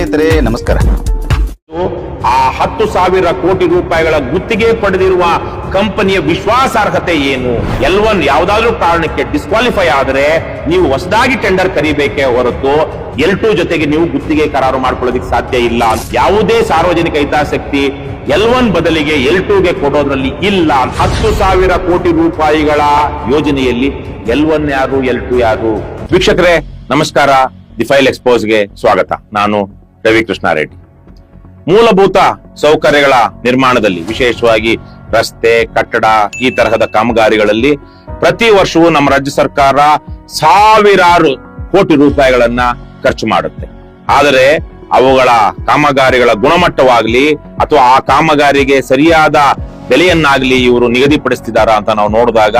ಸ್ನೇಹಿತರೆ ನಮಸ್ಕಾರ. ಆ 10,000 ಕೋಟಿ ರೂಪಾಯಿಗಳ ಗುತ್ತಿಗೆ ಪಡೆದಿರುವ ಕಂಪನಿಯ ವಿಶ್ವಾಸಾರ್ಹತೆ ಏನು? L1 ಯಾವುದಾದ್ರೂ ಕಾರಣಕ್ಕೆ ಡಿಸ್ಕ್ವಾಲಿಫೈ ಆದರೆ ನೀವು ಹೊಸದಾಗಿ ಟೆಂಡರ್ ಕರಿಬೇಕೇ ಹೊರತು L2 ಜೊತೆಗೆ ನೀವು ಗುತ್ತಿಗೆ ಕರಾರು ಮಾಡ್ಕೊಳ್ಳೋದಕ್ಕೆ ಸಾಧ್ಯ ಇಲ್ಲ. ಯಾವುದೇ ಸಾರ್ವಜನಿಕ ಹಿತಾಸಕ್ತಿ L1 ಬದಲಿಗೆ L2ಗೆ ಕೊಡೋದ್ರಲ್ಲಿ ಇಲ್ಲ. 10,000 ಕೋಟಿ ರೂಪಾಯಿಗಳ ಯೋಜನೆಯಲ್ಲಿ L1 ಯಾರು, L2 ಯಾರು? ವೀಕ್ಷಕರೇ ನಮಸ್ಕಾರ. ದಿ ಫೈಲ್ ಎಕ್ಸ್ಪೋಸ್ಗೆ ಸ್ವಾಗತ. ನಾನು ರವಿಕೃಷ್ಣ ರೆಡ್ಡಿ. ಮೂಲಭೂತ ಸೌಕರ್ಯಗಳ ನಿರ್ಮಾಣದಲ್ಲಿ, ವಿಶೇಷವಾಗಿ ರಸ್ತೆ, ಕಟ್ಟಡ, ಈ ತರಹದ ಕಾಮಗಾರಿಗಳಲ್ಲಿ ಪ್ರತಿ ವರ್ಷವೂ ನಮ್ಮ ರಾಜ್ಯ ಸರ್ಕಾರ ಸಾವಿರಾರು ಕೋಟಿ ರೂಪಾಯಿಗಳನ್ನ ಖರ್ಚು ಮಾಡುತ್ತೆ. ಆದರೆ ಅವುಗಳ ಕಾಮಗಾರಿಗಳ ಗುಣಮಟ್ಟವಾಗ್ಲಿ ಅಥವಾ ಆ ಕಾಮಗಾರಿಗೆ ಸರಿಯಾದ ಬೆಲೆಯನ್ನಾಗ್ಲಿ ಇವರು ನಿಗದಿಪಡಿಸ್ತಿದಾರ ಅಂತ ನಾವು ನೋಡಿದಾಗ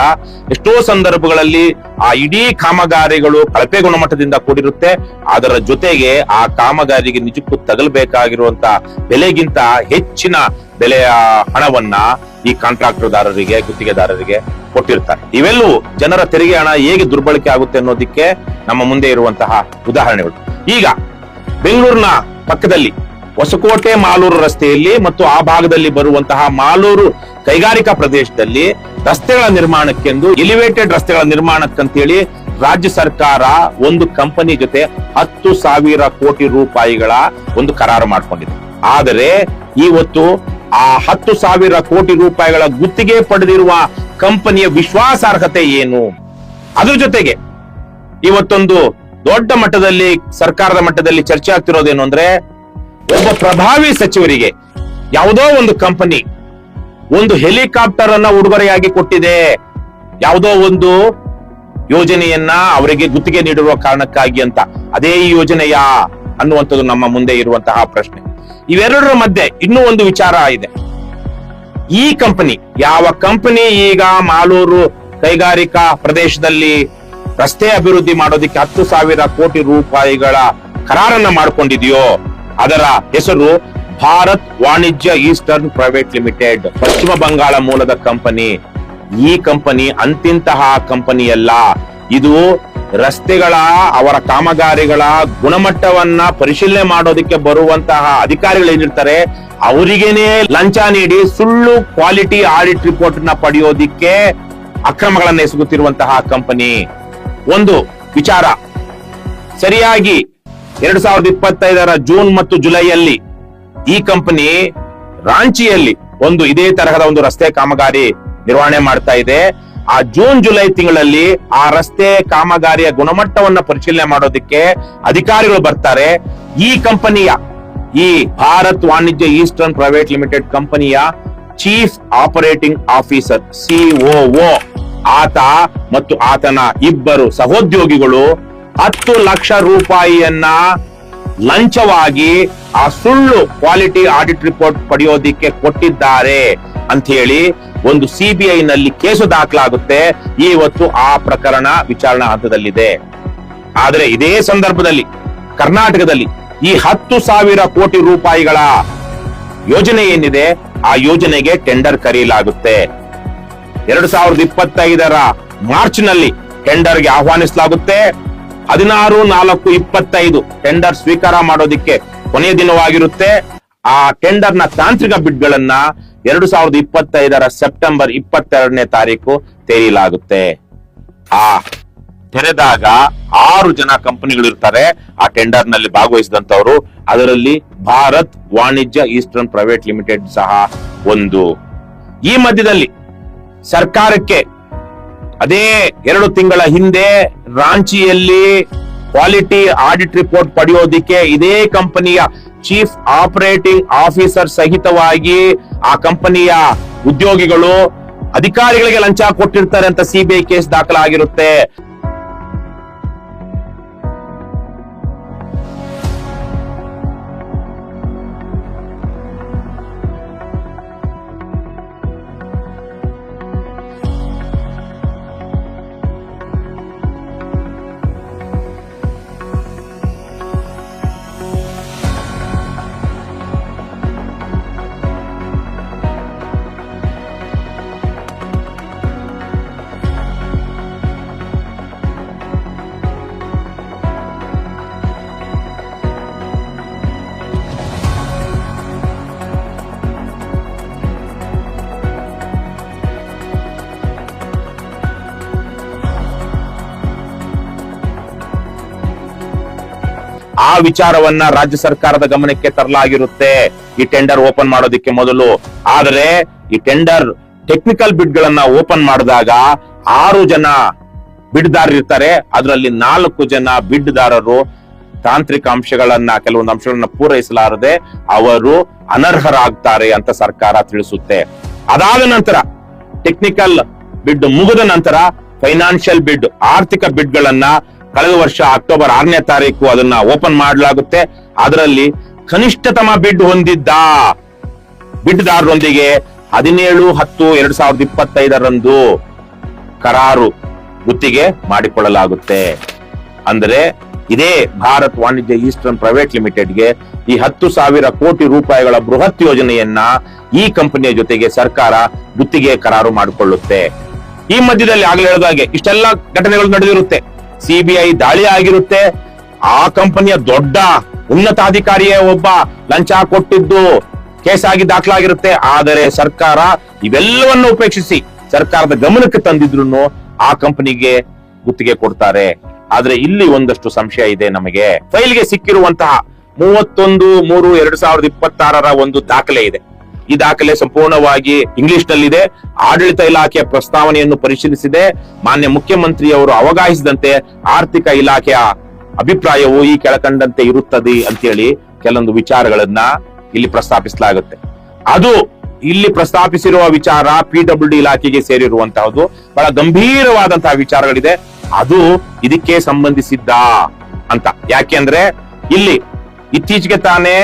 ಎಷ್ಟೋ ಸಂದರ್ಭಗಳಲ್ಲಿ ಆ ಇಡೀ ಕಾಮಗಾರಿಗಳು ಕಳಪೆ ಗುಣಮಟ್ಟದಿಂದ ಕೂಡಿರುತ್ತೆ. ಅದರ ಜೊತೆಗೆ ಆ ಕಾಮಗಾರಿಗೆ ನಿಜಕ್ಕೂ ತಗಲ್ಬೇಕಾಗಿರುವಂತ ಬೆಲೆಗಿಂತ ಹೆಚ್ಚಿನ ಬೆಲೆಯ ಹಣವನ್ನ ಈ ಕಾಂಟ್ರಾಕ್ಟರ್ದಾರರಿಗೆ, ಗುತ್ತಿಗೆದಾರರಿಗೆ ಕೊಟ್ಟಿರ್ತಾರೆ. ಇವೆಲ್ಲವೂ ಜನರ ತೆರಿಗೆ ಹಣ ಹೇಗೆ ದುರ್ಬಳಕೆ ಆಗುತ್ತೆ ಅನ್ನೋದಕ್ಕೆ ನಮ್ಮ ಮುಂದೆ ಇರುವಂತಹ ಉದಾಹರಣೆಗಳು. ಈಗ ಬೆಂಗಳೂರಿನ ಪಕ್ಕದಲ್ಲಿ ಹೊಸಕೋಟೆ ಮಾಲೂರು ರಸ್ತೆಯಲ್ಲಿ ಮತ್ತು ಆ ಭಾಗದಲ್ಲಿ ಬರುವಂತಹ ಮಾಲೂರು ಕೈಗಾರಿಕಾ ಪ್ರದೇಶದಲ್ಲಿ ರಸ್ತೆಗಳ ನಿರ್ಮಾಣಕ್ಕೆಂದು, ಎಲಿವೇಟೆಡ್ ರಸ್ತೆಗಳ ನಿರ್ಮಾಣಕ್ಕಂತೇಳಿ ರಾಜ್ಯ ಸರ್ಕಾರ ಒಂದು ಕಂಪನಿ ಜೊತೆ 10,000 ಕೋಟಿ ರೂಪಾಯಿಗಳ ಒಂದು ಕರಾರು ಮಾಡಿಕೊಂಡಿದೆ. ಆದರೆ ಇವತ್ತು ಆ 10,000 ಕೋಟಿ ರೂಪಾಯಿಗಳ ಗುತ್ತಿಗೆ ಪಡೆದಿರುವ ಕಂಪನಿಯ ವಿಶ್ವಾಸಾರ್ಹತೆ ಏನು? ಅದ್ರ ಜೊತೆಗೆ ಇವತ್ತೊಂದು ದೊಡ್ಡ ಮಟ್ಟದಲ್ಲಿ, ಸರ್ಕಾರದ ಮಟ್ಟದಲ್ಲಿ ಚರ್ಚೆ ಆಗ್ತಿರೋದೇನು ಅಂದ್ರೆ, ಒಬ್ಬ ಪ್ರಭಾವಿ ಸಚಿವರಿಗೆ ಯಾವುದೋ ಒಂದು ಕಂಪನಿ ಒಂದು ಹೆಲಿಕಾಪ್ಟರ್ ಅನ್ನ ಉಡುಗೊರೆಯಾಗಿ ಕೊಟ್ಟಿದೆ, ಯಾವುದೋ ಒಂದು ಯೋಜನೆಯನ್ನ ಅವರಿಗೆ ಗುತ್ತಿಗೆ ನೀಡಿರುವ ಕಾರಣಕ್ಕಾಗಿ ಅಂತ. ಅದೇ ಈ ಯೋಜನೆಯಾ ಅನ್ನುವಂಥದ್ದು ನಮ್ಮ ಮುಂದೆ ಇರುವಂತಹ ಪ್ರಶ್ನೆ. ಇವೆರಡರ ಮಧ್ಯೆ ಇನ್ನೂ ಒಂದು ವಿಚಾರ ಇದೆ. ಈ ಕಂಪನಿ, ಯಾವ ಕಂಪನಿ ಈಗ ಮಾಲೂರು ಕೈಗಾರಿಕಾ ಪ್ರದೇಶದಲ್ಲಿ ರಸ್ತೆ ಅಭಿವೃದ್ಧಿ ಮಾಡೋದಕ್ಕೆ 10,000 ಕೋಟಿ ರೂಪಾಯಿಗಳ ಕರಾರನ್ನ ಮಾಡಿಕೊಂಡಿದೆಯೋ ಅದರ ಹೆಸರು ಭಾರತ್ ವಾಣಿಜ್ಯ ಈಸ್ಟರ್ನ್ ಪ್ರೈವೇಟ್ ಲಿಮಿಟೆಡ್, ಪಶ್ಚಿಮ ಬಂಗಾಳ ಮೂಲದ ಕಂಪನಿ. ಈ ಕಂಪನಿ ಅಂತಿಂತಹ ಕಂಪನಿಯಲ್ಲ. ಇದು ರಸ್ತೆಗಳ, ಅವರ ಕಾಮಗಾರಿಗಳ ಗುಣಮಟ್ಟವನ್ನ ಪರಿಶೀಲನೆ ಮಾಡೋದಕ್ಕೆ ಬರುವಂತಹ ಅಧಿಕಾರಿಗಳು ಏನಿರ್ತಾರೆ ಅವರಿಗೇನೆ ಲಂಚ ನೀಡಿ ಸುಳ್ಳು ಕ್ವಾಲಿಟಿ ಆಡಿಟ್ ರಿಪೋರ್ಟ್ ನ ಪಡೆಯೋದಿಕ್ಕೆ ಅಕ್ರಮಗಳನ್ನ ಎಸಗುತ್ತಿರುವಂತಹ ಕಂಪನಿ. ಒಂದು ವಿಚಾರ, ಸರಿಯಾಗಿ 2025 ಜೂನ್ ಮತ್ತು ಜುಲೈಯಲ್ಲಿ ಈ ಕಂಪನಿ ರಾಂಚಿಯಲ್ಲಿ ಒಂದು ಇದೇ ತರಹದ ಒಂದು ರಸ್ತೆ ಕಾಮಗಾರಿ ನಿರ್ವಹಣೆ ಮಾಡ್ತಾ ಇದೆ. ಆ ಜೂನ್ ಜುಲೈ ತಿಂಗಳಲ್ಲಿ ಆ ರಸ್ತೆ ಕಾಮಗಾರಿಯ ಗುಣಮಟ್ಟವನ್ನ ಪರಿಶೀಲನೆ ಮಾಡೋದಕ್ಕೆ ಅಧಿಕಾರಿಗಳು ಬರ್ತಾರೆ. ಈ ಕಂಪನಿಯ, ಈ ಭಾರತ್ ವಾಣಿಜ್ಯ ಈಸ್ಟರ್ನ್ ಪ್ರೈವೇಟ್ ಲಿಮಿಟೆಡ್ ಕಂಪನಿಯ ಚೀಫ್ ಆಪರೇಟಿಂಗ್ ಆಫೀಸರ್, COO, ಆತ ಮತ್ತು ಆತನ ಇಬ್ಬರು ಸಹೋದ್ಯೋಗಿಗಳು 10 ಲಕ್ಷ ರೂಪಾಯಿಯನ್ನ ಲಂಚವಾಗಿ ಆ ಸುಳ್ಳು ಕ್ವಾಲಿಟಿ ಆಡಿಟ್ ರಿಪೋರ್ಟ್ ಪಡೆಯೋದಿಕ್ಕೆ ಕೊಟ್ಟಿದ್ದಾರೆ ಅಂತ ಹೇಳಿ ಒಂದು CBI ನಲ್ಲಿ ಕೇಸು ದಾಖಲಾಗುತ್ತೆ. ಇವತ್ತು ಆ ಪ್ರಕರಣ ವಿಚಾರಣಾ ಹಂತದಲ್ಲಿದೆ. ಆದರೆ ಇದೇ ಸಂದರ್ಭದಲ್ಲಿ ಕರ್ನಾಟಕದಲ್ಲಿ ಈ 10,000 ಕೋಟಿ ರೂಪಾಯಿಗಳ ಯೋಜನೆ ಏನಿದೆ ಆ ಯೋಜನೆಗೆ ಟೆಂಡರ್ ಕರೆಯಲಾಗುತ್ತೆ. 2025 ಮಾರ್ಚ್ ನಲ್ಲಿ ಟೆಂಡರ್ಗೆ ಆಹ್ವಾನಿಸಲಾಗುತ್ತೆ. 16/4/25 ಟೆಂಡರ್ ಸ್ವೀಕಾರ ಮಾಡೋದಿಕ್ಕೆ ಕೊನೆಯ ದಿನವಾಗಿರುತ್ತೆ. ಆ ಟೆಂಡರ್ ನ ತಾಂತ್ರಿಕ ಬಿಡ್ಗಳನ್ನ 2025 ಸೆಪ್ಟೆಂಬರ್ 22ನೇ ತಾರೀಕು ತೆರೆಯಲಾಗುತ್ತೆ. ಆ ತೆರೆದಾಗ 6 ಜನ ಕಂಪನಿಗಳು ಇರ್ತಾರೆ ಆ ಟೆಂಡರ್ ನಲ್ಲಿ ಭಾಗವಹಿಸಿದಂತವರು. ಅದರಲ್ಲಿ ಭಾರತ್ ವಾಣಿಜ್ಯ ಈಸ್ಟರ್ನ್ ಪ್ರೈವೇಟ್ ಲಿಮಿಟೆಡ್ ಸಹ ಒಂದು. ಈ ಮಧ್ಯದಲ್ಲಿ ಸರ್ಕಾರಕ್ಕೆ ಅದೇ 2 ತಿಂಗಳ ಹಿಂದೆ ರಾಂಚಿಯಲ್ಲಿ ಕ್ವಾಲಿಟಿ ಆಡಿಟ್ ರಿಪೋರ್ಟ್ ಪಡೆಯೋದಿಕ್ಕೆ ಇದೇ ಕಂಪನಿಯ ಚೀಫ್ ಆಪರೇಟಿಂಗ್ ಆಫೀಸರ್ ಸಹಿತವಾಗಿ ಆ ಕಂಪನಿಯ ಉದ್ಯೋಗಿಗಳು ಅಧಿಕಾರಿಗಳಿಗೆ ಲಂಚ ಕೊಟ್ಟಿರ್ತಾರೆ ಅಂತ CBI ಕೇಸ್ ದಾಖಲಾಗಿರುತ್ತೆ. ಆ ವಿಚಾರವನ್ನ ರಾಜ್ಯ ಸರ್ಕಾರದ ಗಮನಕ್ಕೆ ತರಲಾಗಿರುತ್ತೆ ಈ ಟೆಂಡರ್ ಓಪನ್ ಮಾಡೋದಕ್ಕೆ ಮೊದಲು. ಆದರೆ ಈ ಟೆಂಡರ್ ಟೆಕ್ನಿಕಲ್ ಬಿಡ್ ಗಳನ್ನ ಓಪನ್ ಮಾಡಿದಾಗ 6 ಜನ ಬಿಡ್ದಾರರು ಇರ್ತಾರೆ. ಅದರಲ್ಲಿ 4 ಜನ ಬಿಡ್ದಾರರು ತಾಂತ್ರಿಕ ಅಂಶಗಳನ್ನ, ಕೆಲವೊಂದು ಅಂಶಗಳನ್ನ ಪೂರೈಸಲಾರದೆ ಅವರು ಅನರ್ಹರಾಗ್ತಾರೆ ಅಂತ ಸರ್ಕಾರ ತಿಳಿಸುತ್ತೆ. ಅದಾದ ನಂತರ ಟೆಕ್ನಿಕಲ್ ಬಿಡ್ ಮುಗಿದ ನಂತರ ಫೈನಾನ್ಷಿಯಲ್ ಬಿಡ್, ಆರ್ಥಿಕ ಬಿಡ್ ಗಳನ್ನ ಕಳೆದ ವರ್ಷ ಅಕ್ಟೋಬರ್ 6ನೇ ತಾರೀಕು ಅದನ್ನ ಓಪನ್ ಮಾಡಲಾಗುತ್ತೆ. ಅದರಲ್ಲಿ ಕನಿಷ್ಠತಮ ಬಿಡ್ ಹೊಂದಿದ್ದ ಬಿಡ್ದಾರರೊಂದಿಗೆ 17/10/2025 ಕರಾರು ಗುತ್ತಿಗೆ ಮಾಡಿಕೊಳ್ಳಲಾಗುತ್ತೆ. ಅಂದರೆ ಇದೇ ಭಾರತ್ ವಾಣಿಜ್ಯ ಈಸ್ಟರ್ನ್ ಪ್ರೈವೇಟ್ ಲಿಮಿಟೆಡ್ಗೆ ಈ 10,000 ಕೋಟಿ ರೂಪಾಯಿಗಳ ಬೃಹತ್ ಯೋಜನೆಯನ್ನ ಈ ಕಂಪನಿಯ ಜೊತೆಗೆ ಸರ್ಕಾರ ಗುತ್ತಿಗೆ ಕರಾರು ಮಾಡಿಕೊಳ್ಳುತ್ತೆ. ಈ ಮಧ್ಯದಲ್ಲಿ ಆಗಲೇ ಹೇಳಿದಾಗೆ ಇಷ್ಟೆಲ್ಲ ಘಟನೆಗಳು ನಡೆದಿರುತ್ತೆ. ಸಿಬಿಐ ದಾಳಿ ಆಗಿರುತ್ತೆ. ಆ ಕಂಪನಿಯ ದೊಡ್ಡ ಉನ್ನತಾಧಿಕಾರಿಯೇ ಒಬ್ಬ ಲಂಚ ಕೊಟ್ಟಿದ್ದು ಕೇಸಾಗಿ ದಾಖಲಾಗಿರುತ್ತೆ. ಆದರೆ ಸರ್ಕಾರ ಇವೆಲ್ಲವನ್ನು ಉಪೇಕ್ಷಿಸಿ ಸರ್ಕಾರದ ಗಮನಕ್ಕೆ ತಂದಿದ್ರು ಆ ಕಂಪನಿಗೆ ಗುತ್ತಿಗೆ ಕೊಡ್ತಾರೆ. ಆದ್ರೆ ಇಲ್ಲಿ ಒಂದಷ್ಟು ಸಂಶಯ ಇದೆ ನಮಗೆ. ಫೈಲ್ಗೆ ಸಿಕ್ಕಿರುವಂತಹ 31/3/2026 ಒಂದು ದಾಖಲೆ ಇದೆ. ಈ ದಾಖಲೆ ಸಂಪೂರ್ಣವಾಗಿ ಇಂಗ್ಲಿಷ್ ನಲ್ಲಿದೆ. ಆಡಳಿತ ಇಲಾಖೆಯ ಪ್ರಸ್ತಾವನೆಯನ್ನು ಪರಿಶೀಲಿಸಿದೆ. ಮಾನ್ಯ ಮುಖ್ಯಮಂತ್ರಿಯವರು ಅವಗಾಹಿಸಿದಂತೆ ಆರ್ಥಿಕ ಇಲಾಖೆಯ ಅಭಿಪ್ರಾಯವು ಈ ಕೆಳಕಂಡಂತೆ ಇರುತ್ತದೆ ಅಂತೇಳಿ ಕೆಲವೊಂದು ವಿಚಾರಗಳನ್ನ ಇಲ್ಲಿ ಪ್ರಸ್ತಾಪಿಸಲಾಗುತ್ತೆ. ಅದು ಇಲ್ಲಿ ಪ್ರಸ್ತಾಪಿಸಿರುವ ವಿಚಾರ PWD ಇಲಾಖೆಗೆ ಸೇರಿರುವಂತಹದ್ದು. ಬಹಳ ಗಂಭೀರವಾದಂತಹ ವಿಚಾರಗಳಿದೆ. ಅದು ಇದಕ್ಕೆ ಸಂಬಂಧಿಸಿದ್ದ ಅಂತ. ಯಾಕೆಂದ್ರೆ ಇಲ್ಲಿ ಇತ್ತೀಚೆಗೆ ತಾನೇ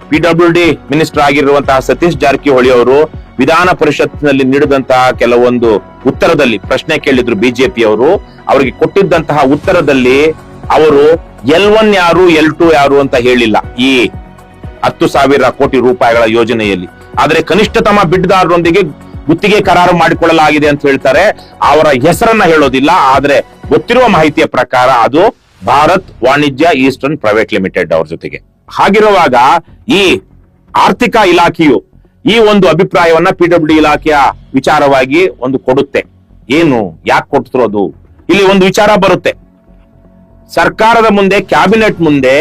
PWD ಮಿನಿಸ್ಟರ್ ಆಗಿರುವಂತಹ ಸತೀಶ್ ಜಾರಕಿಹೊಳಿ ಅವರು ವಿಧಾನ ಪರಿಷತ್ನಲ್ಲಿ ನೀಡಿದಂತಹ ಕೆಲವೊಂದು ಉತ್ತರದಲ್ಲಿ ಪ್ರಶ್ನೆ ಕೇಳಿದ್ರು ಬಿಜೆಪಿ ಅವರು. ಅವರಿಗೆ ಕೊಟ್ಟಿದ್ದಂತಹ ಉತ್ತರದಲ್ಲಿ ಅವರು L1 ಯಾರು L2 ಯಾರು ಅಂತ ಹೇಳಿಲ್ಲ ಈ 10,000 ಕೋಟಿ ರೂಪಾಯಿಗಳ ಯೋಜನೆಯಲ್ಲಿ. ಆದ್ರೆ ಕನಿಷ್ಠತಮ ಬಿಡ್ದಾರರೊಂದಿಗೆ ಗುತ್ತಿಗೆ ಕರಾರು ಮಾಡಿಕೊಳ್ಳಲಾಗಿದೆ ಅಂತ ಹೇಳ್ತಾರೆ. ಅವರ ಹೆಸರನ್ನ ಹೇಳೋದಿಲ್ಲ. ಆದ್ರೆ ಗೊತ್ತಿರುವ ಮಾಹಿತಿಯ ಪ್ರಕಾರ ಅದು ಭಾರತ್ ವಾಣಿಜ್ಯ ಈಸ್ಟರ್ನ್ ಪ್ರೈವೇಟ್ ಲಿಮಿಟೆಡ್ ಅವ್ರ ಜೊತೆಗೆ. ಹಾಗಿರುವಾಗ ಈ ಆರ್ಥಿಕ ಇಲಾಖೆಯು ಈ ಒಂದು ಅಭಿಪ್ರಾಯವನ್ನ PWD ಇಲಾಖೆಯ ವಿಚಾರವಾಗಿ ಒಂದು ಕೊಡುತ್ತೆ. ಏನು, ಯಾಕೆ ಕೊಡ್ತಿರೋದು? ಇಲ್ಲಿ ಒಂದು ವಿಚಾರ ಬರುತ್ತೆ. ಸರ್ಕಾರದ ಮುಂದೆ, ಕ್ಯಾಬಿನೆಟ್ ಮುಂದೆ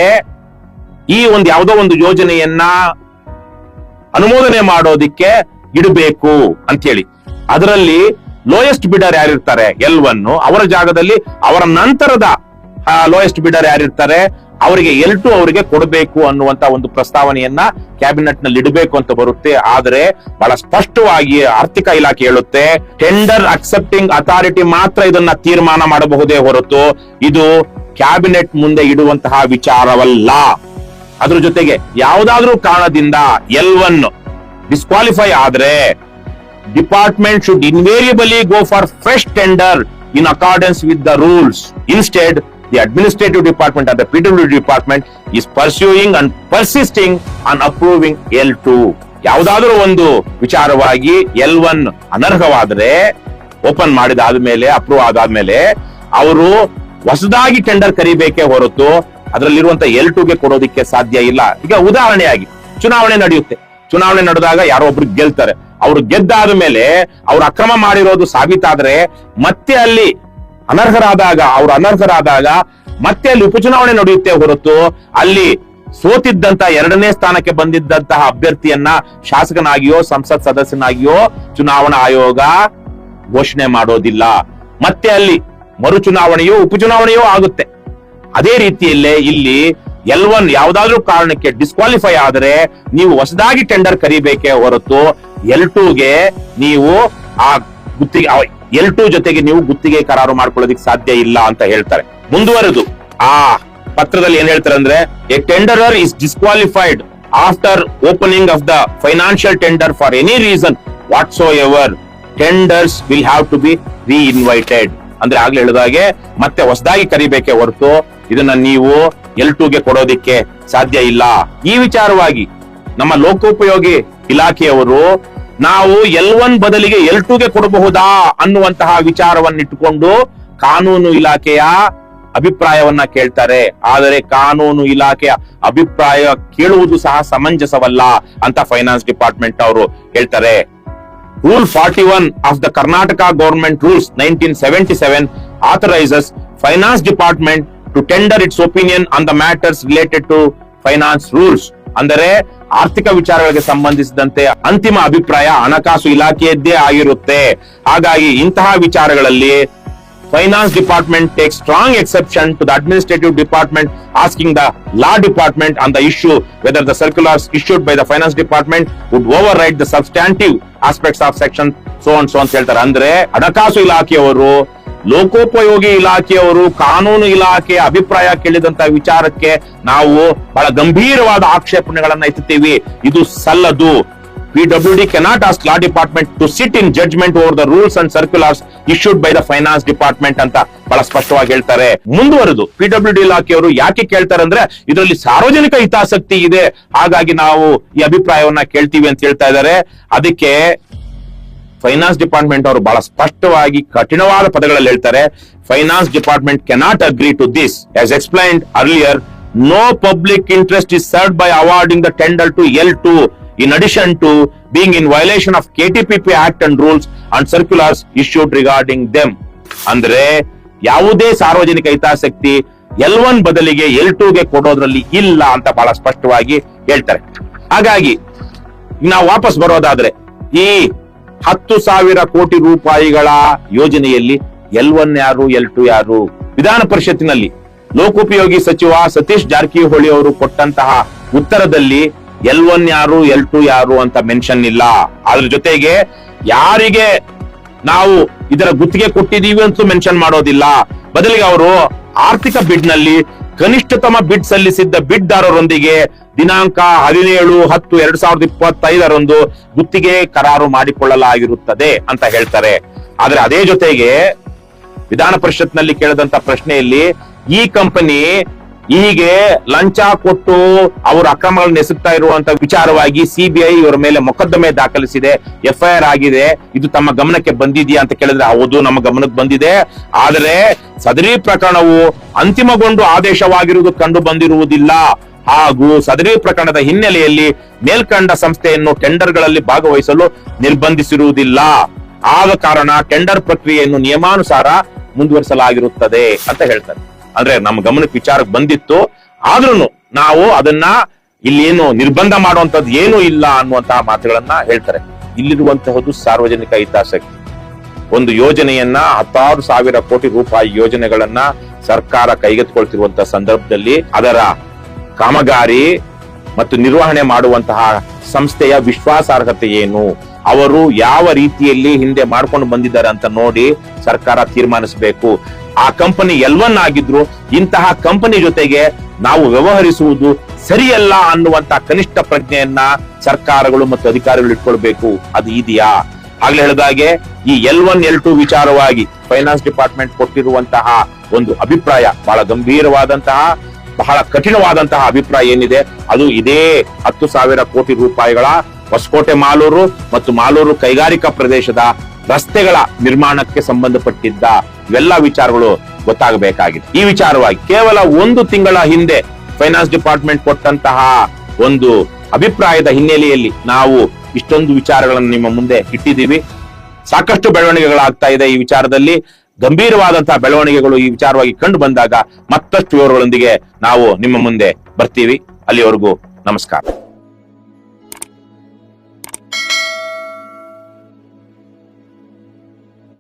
ಈ ಒಂದು ಯಾವುದೋ ಒಂದು ಯೋಜನೆಯನ್ನ ಅನುಮೋದನೆ ಮಾಡೋದಿಕ್ಕೆ ಇಡಬೇಕು ಅಂತ ಹೇಳಿ ಅದರಲ್ಲಿ ಲೋಯೆಸ್ಟ್ ಬಿಡರ್ ಯಾರಿರ್ತಾರೆ L1, ಅವರ ಜಾಗದಲ್ಲಿ ಅವರ ನಂತರದ ಲೋಯೆಸ್ಟ್ ಬಿಡರ್ ಯಾರಿರ್ತಾರೆ ಅವರಿಗೆ L2 ಅವರಿಗೆ ಕೊಡಬೇಕು ಅನ್ನುವಂತ ಒಂದು ಪ್ರಸ್ತಾವನೆಯನ್ನ ಕ್ಯಾಬಿನೆಟ್ ನಲ್ಲಿ ಇಡಬೇಕು ಅಂತ ಬರುತ್ತೆ. ಆದ್ರೆ ಬಹಳ ಸ್ಪಷ್ಟವಾಗಿ ಆರ್ಥಿಕ ಇಲಾಖೆ ಹೇಳುತ್ತೆ, ಟೆಂಡರ್ ಅಕ್ಸೆಪ್ಟಿಂಗ್ ಅಥಾರಿಟಿ ಮಾತ್ರ ಇದನ್ನ ತೀರ್ಮಾನ ಮಾಡಬಹುದೇ ಹೊರತು ಇದು ಕ್ಯಾಬಿನೆಟ್ ಮುಂದೆ ಇಡುವಂತಹ ವಿಚಾರವಲ್ಲ. ಅದ್ರ ಜೊತೆಗೆ ಯಾವುದಾದ್ರೂ ಕಾರಣದಿಂದ L1 ಡಿಸ್ಕ್ವಾಲಿಫೈ ಆದ್ರೆ department should invariably go for fresh tender in accordance with the rules. Instead the administrative department or the PWD department is pursuing and persisting on approving L2. ಯಾವುದಾದ್ರೂ ಒಂದು ವಿಚಾರವಾಗಿ L1 ಅನರ್ಹವಾದ್ರೆ ಓಪನ್ ಮಾಡಿದಾದ್ಮೇಲೆ, ಅಪ್ರೂವ್ ಆದಾದ್ಮೇಲೆ ಅವರು ಹೊಸದಾಗಿ tender ಕರಿಬೇಕೇ ಹೊರತು ಅದರಲ್ಲಿರುವಂತ L2ಗೆ ಕೊಡೋದಿಕ್ಕೆ ಸಾಧ್ಯ ಇಲ್ಲ. ಈಗ ಉದಾಹರಣೆಯಾಗಿ ಚುನಾವಣೆ ನಡೆಯುತ್ತೆ. ಚುನಾವಣೆ ನಡೆದಾಗ ಯಾರೋ ಒಬ್ರು ಗೆಲ್ತಾರೆ. ಅವರು ಗೆದ್ದಾದ ಮೇಲೆ ಅವ್ರು ಅಕ್ರಮ ಮಾಡಿರೋದು ಸಾಬೀತಾದ್ರೆ ಮತ್ತೆ ಅಲ್ಲಿ ಅನರ್ಹರಾದಾಗ ಮತ್ತೆ ಅಲ್ಲಿ ಉಪಚುನಾವಣೆ ನಡೆಯುತ್ತೆ ಹೊರತು ಅಲ್ಲಿ ಸೋತಿದ್ದಂತ 2ನೇ ಸ್ಥಾನಕ್ಕೆ ಬಂದಿದ್ದಂತಹ ಅಭ್ಯರ್ಥಿಯನ್ನ ಶಾಸಕನಾಗಿಯೋ ಸಂಸತ್ ಸದಸ್ಯನಾಗಿಯೋ ಚುನಾವಣಾ ಆಯೋಗ ಘೋಷಣೆ ಮಾಡೋದಿಲ್ಲ. ಮತ್ತೆ ಅಲ್ಲಿ ಮರು ಚುನಾವಣೆಯೋ ಉಪಚುನಾವಣೆಯೋ ಆಗುತ್ತೆ. ಅದೇ ರೀತಿಯಲ್ಲೇ ಇಲ್ಲಿ L1 ಯಾವುದಾದ್ರೂ ಕಾರಣಕ್ಕೆ ಡಿಸ್ಕ್ವಾಲಿಫೈ ಆದರೆ ನೀವು ಹೊಸದಾಗಿ ಟೆಂಡರ್ ಕರಿಬೇಕೇ ಹೊರತು L2ಗೆ ನೀವು ಆ ಗುತ್ತಿಗೆ L2 ಜೊತೆಗೆ ನೀವು ಗುತ್ತಿಗೆ ಕರಾರು ಮಾಡ್ಕೊಳ್ಳೋದಿಕ್ಕೆ ಸಾಧ್ಯ ಇಲ್ಲ ಅಂತ ಹೇಳ್ತಾರೆ. ಮುಂದುವರೆದು ಆ ಪತ್ರದಲ್ಲಿ ಏನ್ ಹೇಳ್ತಾರೆ ಅಂದ್ರೆ, a tenderer is disqualified after opening of the financial tender for any reason whatsoever tenders will have to be reinvited. ಅಂದ್ರೆ ಆಗ್ಲೇ ಹೇಳಿದಾಗೆ ಮತ್ತೆ ಹೊಸದಾಗಿ ಕರಿಬೇಕೆ ಹೊರತು ಇದನ್ನ ನೀವು L2ಗೆ ಕೊಡೋದಿಕ್ಕೆ ಸಾಧ್ಯ ಇಲ್ಲ. ಈ ವಿಚಾರವಾಗಿ ನಮ್ಮ ಲೋಕೋಪಯೋಗಿ ಇಲಾಖೆಯವರು ನಾವು L1 ಬದಲಿಗೆ L2ಗೆ ಕೊಡಬಹುದಾ ಅನ್ನುವಂತಹ ವಿಚಾರವನ್ನಿಟ್ಟುಕೊಂಡು ಕಾನೂನು ಇಲಾಖೆಯ ಅಭಿಪ್ರಾಯವನ್ನ ಕೇಳ್ತಾರೆ. ಆದರೆ ಕಾನೂನು ಇಲಾಖೆಯ ಅಭಿಪ್ರಾಯ ಕೇಳುವುದು ಸಹ ಸಮಂಜಸವಲ್ಲ ಅಂತ ಫೈನಾನ್ಸ್ ಡಿಪಾರ್ಟ್ಮೆಂಟ್ ಅವರು ಹೇಳ್ತಾರೆ. Rule 41 of the Karnataka government rules 1977 authorizes finance department to tender its opinion on the matters related to finance rules. ಅಂದರೆ ಆರ್ಥಿಕ ವಿಚಾರಗಳಿಗೆ ಸಂಬಂಧಿಸಿದಂತೆ ಅಂತಿಮ ಅಭಿಪ್ರಾಯ ಹಣಕಾಸು ಇಲಾಖೆಯದ್ದೇ ಆಗಿರುತ್ತೆ. ಹಾಗಾಗಿ ಇಂತಹ ವಿಚಾರಗಳಲ್ಲಿ finance department takes strong exception to the administrative department asking the law department on the issue whether the circulars issued by the finance department would overwrite the substantive aspects of section so ಅಂತ ಹೇಳ್ತಾರೆ. ಅಂದ್ರೆ ಹಣಕಾಸು ಇಲಾಖೆಯವರು, ಲೋಕೋಪಯೋಗಿ ಇಲಾಖೆಯವರು, ಕಾನೂನು ಇಲಾಖೆಯ ಅಭಿಪ್ರಾಯ ಕೇಳಿದಂತ ವಿಚಾರಕ್ಕೆ ನಾವು ಬಹಳ ಗಂಭೀರವಾದ ಆಕ್ಷೇಪಣೆಗಳನ್ನ ಎತ್ತುತ್ತೀವಿ. ಇದು ಸಲ್ಲದು. PWD cannot ask law department to sit in judgment over the rules and circulars issued by the finance department ಅಂತ ಬಹಳ ಸ್ಪಷ್ಟವಾಗಿ ಹೇಳ್ತಾರೆ. ಮುಂದುವರೆದು PWD ಇಲಾಖೆಯವರು ಯಾಕೆ ಕೇಳ್ತಾರೆ ಅಂದ್ರೆ ಇದರಲ್ಲಿ ಸಾರ್ವಜನಿಕ ಹಿತಾಸಕ್ತಿ ಇದೆ, ಹಾಗಾಗಿ ನಾವು ಈ ಅಭಿಪ್ರಾಯವನ್ನ ಕೇಳ್ತೀವಿ ಅಂತ ಹೇಳ್ತಾ ಇದ್ದಾರೆ. ಅದಕ್ಕೆ ಫೈನಾನ್ಸ್ ಡಿಪಾರ್ಟ್ಮೆಂಟ್ ಅವರು ಬಹಳ ಸ್ಪಷ್ಟವಾಗಿ ಕಠಿಣವಾದ ಪದಗಳಲ್ಲಿ ಹೇಳ್ತಾರೆ, finance department cannot agree to this as explained earlier. No public interest is served by awarding the tender to L2 in addition to being in violation of KTPP Act and rules and circulars issued regarding them. ಅಂದ್ರೆ ಯಾವುದೇ ಸಾರ್ವಜನಿಕ ಹಿತಾಸಕ್ತಿ L1 ಬದಲಿಗೆ L2 ಗೆ ಕೊಡೋದ್ರಲ್ಲಿ ಇಲ್ಲ ಅಂತ ಬಹಳ ಸ್ಪಷ್ಟವಾಗಿ ಹೇಳ್ತಾರೆ. ಹಾಗಾಗಿ ನಾವು ವಾಪಸ್ ಬರೋದಾದ್ರೆ ಈ 10,000 ಕೋಟಿ ರೂಪಾಯಿಗಳ ಯೋಜನೆಯಲ್ಲಿ L1 ಯಾರು, L2 ಯಾರು? ವಿಧಾನ ಪರಿಷತ್ತಿನಲ್ಲಿ ಲೋಕೋಪಯೋಗಿ ಸಚಿವ ಸತೀಶ್ ಜಾರಕಿಹೊಳಿ ಅವರು ಕೊಟ್ಟಂತಹ ಉತ್ತರದಲ್ಲಿ L1 ಯಾರು, L2 ಯಾರು ಅಂತ ಮೆನ್ಷನ್ ಇಲ್ಲ. ಅದ್ರ ಜೊತೆಗೆ ಯಾರಿಗೆ ನಾವು ಇದರ ಗುತ್ತಿಗೆ ಕೊಟ್ಟಿದೀವಿ ಅಂತ ಮೆನ್ಷನ್ ಮಾಡೋದಿಲ್ಲ. ಬದಲಿಗೆ ಅವರು ಆರ್ಥಿಕ ಬಿಡ್ ನಲ್ಲಿ ಕನಿಷ್ಠತಮ ಬಿಡ್ ಸಲ್ಲಿಸಿದ್ದ ಬಿಡ್ದಾರರೊಂದಿಗೆ ದಿನಾಂಕ 17/10/2025 ಗುತ್ತಿಗೆ ಕರಾರು ಮಾಡಿಕೊಳ್ಳಲಾಗಿರುತ್ತದೆ ಅಂತ ಹೇಳ್ತಾರೆ. ಆದ್ರೆ ಅದೇ ಜೊತೆಗೆ ವಿಧಾನ ಪರಿಷತ್ನಲ್ಲಿ ಕೇಳಿದಂತ ಪ್ರಶ್ನೆಯಲ್ಲಿ ಈ ಕಂಪನಿ ಹೀಗೆ ಲಂಚ ಕೊಟ್ಟು ಅವರು ಅಕ್ರಮಗಳನ್ನು ಎಸಗ್ತಾ ಇರುವಂತ ವಿಚಾರವಾಗಿ ಸಿಬಿಐ ಇವರ ಮೇಲೆ ಮೊಕದ್ದಮೆ ದಾಖಲಿಸಿದೆ, FIR ಆಗಿದೆ, ಇದು ತಮ್ಮ ಗಮನಕ್ಕೆ ಬಂದಿದೆಯಾ ಅಂತ ಕೇಳಿದ್ರೆ ಹೌದು, ನಮ್ಮ ಗಮನಕ್ಕೆ ಬಂದಿದೆ. ಆದರೆ ಸದರಿ ಪ್ರಕರಣವು ಅಂತಿಮಗೊಂಡು ಆದೇಶವಾಗಿರುವುದು ಕಂಡು ಬಂದಿರುವುದಿಲ್ಲ ಹಾಗೂ ಸದರಿ ಪ್ರಕರಣದ ಹಿನ್ನೆಲೆಯಲ್ಲಿ ಮೇಲ್ಕಂಡ ಸಂಸ್ಥೆಯನ್ನು ಟೆಂಡರ್ಗಳಲ್ಲಿ ಭಾಗವಹಿಸಲು ನಿರ್ಬಂಧಿಸಿರುವುದಿಲ್ಲ. ಆದ ಕಾರಣ ಟೆಂಡರ್ ಪ್ರಕ್ರಿಯೆಯನ್ನು ನಿಯಮಾನುಸಾರ ಮುಂದುವರಿಸಲಾಗಿರುತ್ತದೆ ಅಂತ ಹೇಳ್ತಾರೆ. ಅಂದ್ರೆ ನಮ್ಮ ಗಮನಕ್ಕೆ ವಿಚಾರಕ್ಕೆ ಬಂದಿತ್ತು, ಆದ್ರೂ ನಾವು ಅದನ್ನ ಇಲ್ಲಿ ಏನು ನಿರ್ಬಂಧ ಮಾಡುವಂತದ್ದು ಏನೂ ಇಲ್ಲ ಅನ್ನುವಂತಹ ಮಾತುಗಳನ್ನ ಹೇಳ್ತಾರೆ. ಇಲ್ಲಿರುವಂತಹದ್ದು ಸಾರ್ವಜನಿಕ ಹಿತಾಸಕ್ತಿ. ಒಂದು ಯೋಜನೆಯನ್ನ 16,000 ಕೋಟಿ ರೂಪಾಯಿ ಯೋಜನೆಗಳನ್ನ ಸರ್ಕಾರ ಕೈಗೆತ್ತಿಕೊಳ್ತಿರುವಂತಹ ಸಂದರ್ಭದಲ್ಲಿ ಅದರ ಕಾಮಗಾರಿ ಮತ್ತು ನಿರ್ವಹಣೆ ಮಾಡುವಂತಹ ಸಂಸ್ಥೆಯ ವಿಶ್ವಾಸಾರ್ಹತೆ ಏನು, ಅವರು ಯಾವ ರೀತಿಯಲ್ಲಿ ಹಿಂದೆ ಮಾಡ್ಕೊಂಡು ಬಂದಿದ್ದಾರೆ ಅಂತ ನೋಡಿ ಸರ್ಕಾರ ತೀರ್ಮಾನಿಸಬೇಕು. ಆ ಕಂಪನಿ L1 ಆಗಿದ್ರು ಇಂತಹ ಕಂಪನಿ ಜೊತೆಗೆ ನಾವು ವ್ಯವಹರಿಸುವುದು ಸರಿಯಲ್ಲ ಅನ್ನುವಂತ ಕನಿಷ್ಠ ಪ್ರಜ್ಞೆಯನ್ನ ಸರ್ಕಾರಗಳು ಮತ್ತು ಅಧಿಕಾರಿಗಳು ಇಟ್ಕೊಳ್ಬೇಕು. ಅದು ಇದೆಯಾ? ಆಗ್ಲೇ ಹೇಳಿದಾಗೆ ಈ L1 L2 ವಿಚಾರವಾಗಿ ಫೈನಾನ್ಸ್ ಡಿಪಾರ್ಟ್ಮೆಂಟ್ ಕೊಟ್ಟಿರುವಂತಹ ಒಂದು ಅಭಿಪ್ರಾಯ ಬಹಳ ಗಂಭೀರವಾದಂತಹ, ಬಹಳ ಕಠಿಣವಾದಂತಹ ಅಭಿಪ್ರಾಯ ಏನಿದೆ ಅದು ಇದೇ 10,000 ಕೋಟಿ ರೂಪಾಯಿಗಳ ಹೊಸಕೋಟೆ ಮಾಲೂರು ಮತ್ತು ಮಾಲೂರು ಕೈಗಾರಿಕಾ ಪ್ರದೇಶದ ರಸ್ತೆಗಳ ನಿರ್ಮಾಣಕ್ಕೆ ಸಂಬಂಧಪಟ್ಟಿದ್ದ ಇವೆಲ್ಲ ವಿಚಾರಗಳು ಗೊತ್ತಾಗಬೇಕಾಗಿದೆ. ಈ ವಿಚಾರವಾಗಿ ಕೇವಲ 1 ತಿಂಗಳ ಹಿಂದೆ ಫೈನಾನ್ಸ್ ಡಿಪಾರ್ಟ್ಮೆಂಟ್ ಕೊಟ್ಟಂತಹ ಒಂದು ಅಭಿಪ್ರಾಯದ ಹಿನ್ನೆಲೆಯಲ್ಲಿ ನಾವು ಇಷ್ಟೊಂದು ವಿಚಾರಗಳನ್ನು ನಿಮ್ಮ ಮುಂದೆ ಇಟ್ಟಿದ್ದೀವಿ. ಸಾಕಷ್ಟು ಬೆಳವಣಿಗೆಗಳಾಗ್ತಾ ಇದೆ ಈ ವಿಚಾರದಲ್ಲಿ. ಗಂಭೀರವಾದಂತಹ ಬೆಳವಣಿಗೆಗಳು ಈ ವಿಚಾರವಾಗಿ ಕಂಡು ಬಂದಾಗ ಮತ್ತಷ್ಟು ವಿವರಗಳೊಂದಿಗೆ ನಾವು ನಿಮ್ಮ ಮುಂದೆ ಬರ್ತೀವಿ. ಅಲ್ಲಿವರೆಗೂ ನಮಸ್ಕಾರ.